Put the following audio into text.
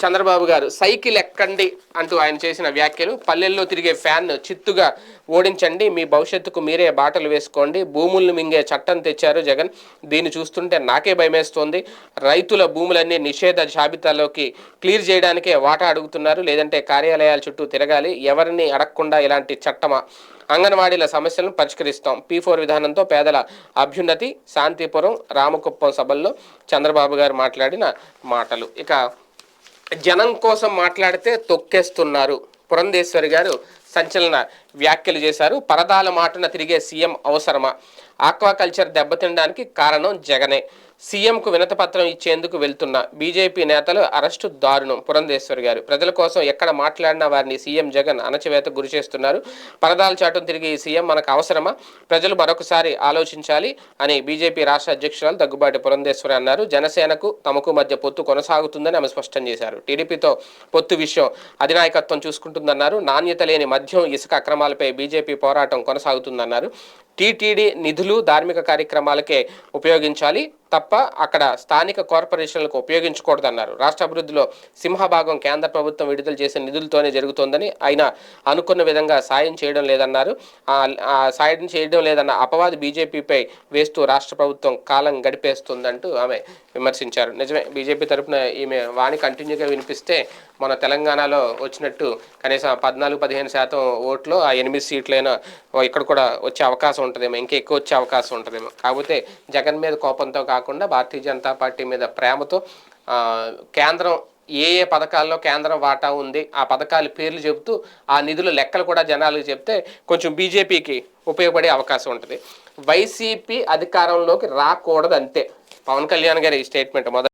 చంద్రబాబు గారు సైకిల్ ఎక్కండి అంటూ ఆయన చేసిన వ్యాఖ్యలు. పల్లెల్లో తిరిగే ఫ్యాన్ చిత్తుగా ఓడించండి, మీ భవిష్యత్తుకు మీరే బాటలు వేసుకోండి, భూములను మింగే చట్టం తెచ్చారు జగన్, దీన్ని చూస్తుంటే నాకే భయమేస్తోంది, రైతుల భూములన్నీ నిషేధ జాబితాలోకి క్లియర్ చేయడానికే వాటా అడుగుతున్నారు, లేదంటే కార్యాలయాల చుట్టూ తిరగాలి, ఎవరిని అడగకుండా ఇలాంటి చట్టమా, అంగన్వాడీల సమస్యలను పరిష్కరిస్తాం, P4 విధానంతో పేదల అభ్యున్నతి, శాంతిపురం రామకుప్పం సభల్లో చంద్రబాబు గారు మాట్లాడిన మాటలు. ఇక జనం కోసం మాట్లాడితే తొక్కేస్తున్నారు, పురంధేశ్వరి గారు సంచలన వ్యాఖ్యలు చేశారు. పరదాల మాటన తిరిగే సీఎం అవసరమా, ఆక్వాకల్చర్ దెబ్బతినడానికి కారణం జగనే, సీఎంకు వినతిపత్రం ఇచ్చేందుకు వెళ్తున్న బీజేపీ నేతలు అరెస్టు దారుణం. పురంధేశ్వరి గారు ప్రజల కోసం ఎక్కడ మాట్లాడినా వారిని సీఎం జగన్ అణచివేతకు గురి చేస్తున్నారు, పరదాల చాటును తిరిగి ఈ సీఎం మనకు అవసరమా, ప్రజలు మరొకసారి ఆలోచించాలి అని బీజేపీ రాష్ట్ర అధ్యక్షురాలు దగ్గుబాటి పురంధేశ్వరి అన్నారు. జనసేనకు తమకు మధ్య పొత్తు కొనసాగుతుందని ఆమె స్పష్టం చేశారు. టీడీపీతో పొత్తు విషయం అధినాయకత్వం చూసుకుంటుందన్నారు. నాణ్యత లేని మద్యం ఇసుక అక్రమాలపై బీజేపీ పోరాటం కొనసాగుతుందన్నారు. టీటీడీ నిధులు ధార్మిక కార్యక్రమాలకే ఉపయోగించాలి తప్ప అక్కడ స్థానిక కార్పొరేషన్లకు ఉపయోగించకూడదన్నారు. రాష్ట్ర అభివృద్ధిలో సింహభాగం కేంద్ర ప్రభుత్వం విడుదల చేసిన నిధులతోనే జరుగుతోందని, అయినా అనుకున్న విధంగా సాయం చేయడం లేదన్నారు. సాయం చేయడం లేదన్న అపవాదు బీజేపీపై వేస్తూ రాష్ట్ర ప్రభుత్వం కాలం గడిపేస్తుందంటూ ఆమె విమర్శించారు. నిజమే, బీజేపీ తరఫున ఈమె వాణి కంటిన్యూగా వినిపిస్తే మన తెలంగాణలో వచ్చినట్టు కనీసం 14-15% ఓట్లు, ఆ 8 సీట్లైనా ఇక్కడ కూడా వచ్చే అవకాశం ఉంటుందేమో, ఇంకా ఎక్కువ వచ్చే అవకాశం ఉంటుందేమో. కాకపోతే జగన్ మీద కోపంతో కాకుండా భారతీయ జనతా పార్టీ మీద ప్రేమతో కేంద్రం ఏ పథకాల్లో కేంద్రం వాటా ఉంది ఆ పథకాల పేర్లు చెబుతూ ఆ నిధుల లెక్కలు కూడా జనాలకు చెప్తే కొంచెం బీజేపీకి ఉపయోగపడే అవకాశం ఉంటుంది. వైసీపీ అధికారంలోకి రాకూడదు అంతే. పవన్ కళ్యాణ్ గారి ఈ స్టేట్మెంట్ మొదటి